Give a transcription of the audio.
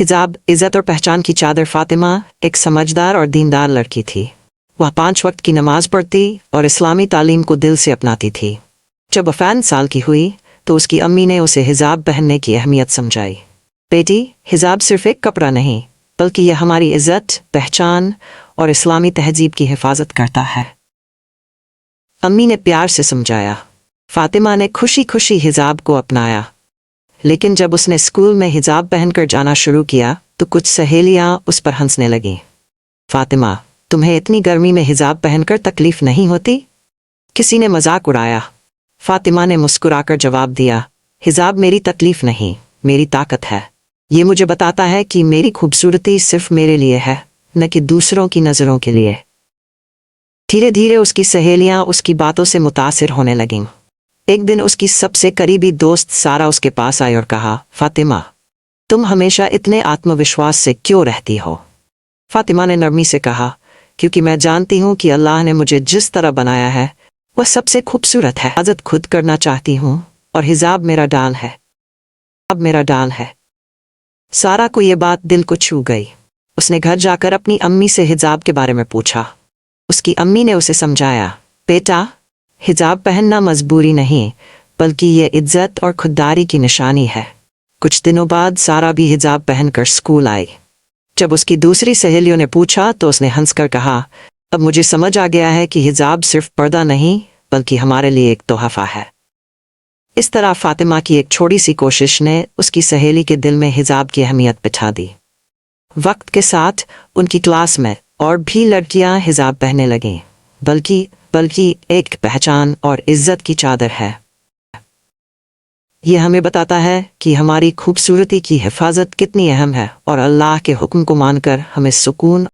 हिजाब, इज़्ज़त और पहचान की चादर। फातिमा एक समझदार और दीनदार लड़की थी। वह 5 वक्त की नमाज पढ़ती और इस्लामी तालीम को दिल से अपनाती थी। जब वह 5 साल की हुई तो उसकी अम्मी ने उसे हिजाब पहनने की अहमियत समझाई। बेटी, हिजाब सिर्फ एक कपड़ा नहीं, बल्कि यह हमारी इज़्ज़त, पहचान और इस्लामी तहजीब की हिफाजत करता है। अम्मी ने प्यार से समझाया। फातिमा ने खुशी खुशी हिजाब को अपनाया। लेकिन जब उसने स्कूल में हिजाब पहनकर जाना शुरू किया तो कुछ सहेलियां उस पर हंसने लगीं। फातिमा, तुम्हें इतनी गर्मी में हिजाब पहनकर तकलीफ नहीं होती? किसी ने मजाक उड़ाया। फातिमा ने मुस्कुराकर जवाब दिया, हिजाब मेरी तकलीफ नहीं, मेरी ताकत है। ये मुझे बताता है कि मेरी खूबसूरती सिर्फ मेरे लिए है, न कि दूसरों की नज़रों के लिए। धीरे धीरे उसकी सहेलियां उसकी बातों से मुतासिर होने लगीं। एक दिन उसकी सबसे करीबी दोस्त सारा उसके पास आई और कहा, फातिमा, तुम हमेशा इतने आत्मविश्वास से क्यों रहती हो? फातिमा ने नरमी से कहा, क्योंकि मैं जानती हूँ कि अल्लाह ने मुझे जिस तरह बनाया है वह सबसे खूबसूरत है। इबादत खुद करना चाहती हूँ और हिजाब मेरा डाल है। अब मेरा डाल है। सारा को ये बात दिल को छू गई। उसने घर जाकर अपनी अम्मी से हिजाब के बारे में पूछा। उसकी अम्मी ने उसे समझाया, बेटा, हिजाब पहनना मजबूरी नहीं, बल्कि ये इज्जत और खुददारी की निशानी है। कुछ दिनों बाद सारा भी हिजाब पहनकर स्कूल आई। जब उसकी दूसरी सहेलियों ने पूछा तो उसने हंसकर कहा, अब मुझे समझ आ गया है कि हिजाब सिर्फ पर्दा नहीं, बल्कि हमारे लिए एक तोहफा है। इस तरह फातिमा की एक छोटी सी कोशिश ने उसकी सहेली के दिल में हिजाब की अहमियत बिठा दी। वक्त के साथ उनकी क्लास में और भी लड़कियां हिजाब पहनने लगीं, बल्कि एक पहचान और इज्जत की चादर है। यह हमें बताता है कि हमारी खूबसूरती की हिफाजत कितनी अहम है और अल्लाह के हुक्म को मानकर हमें सुकून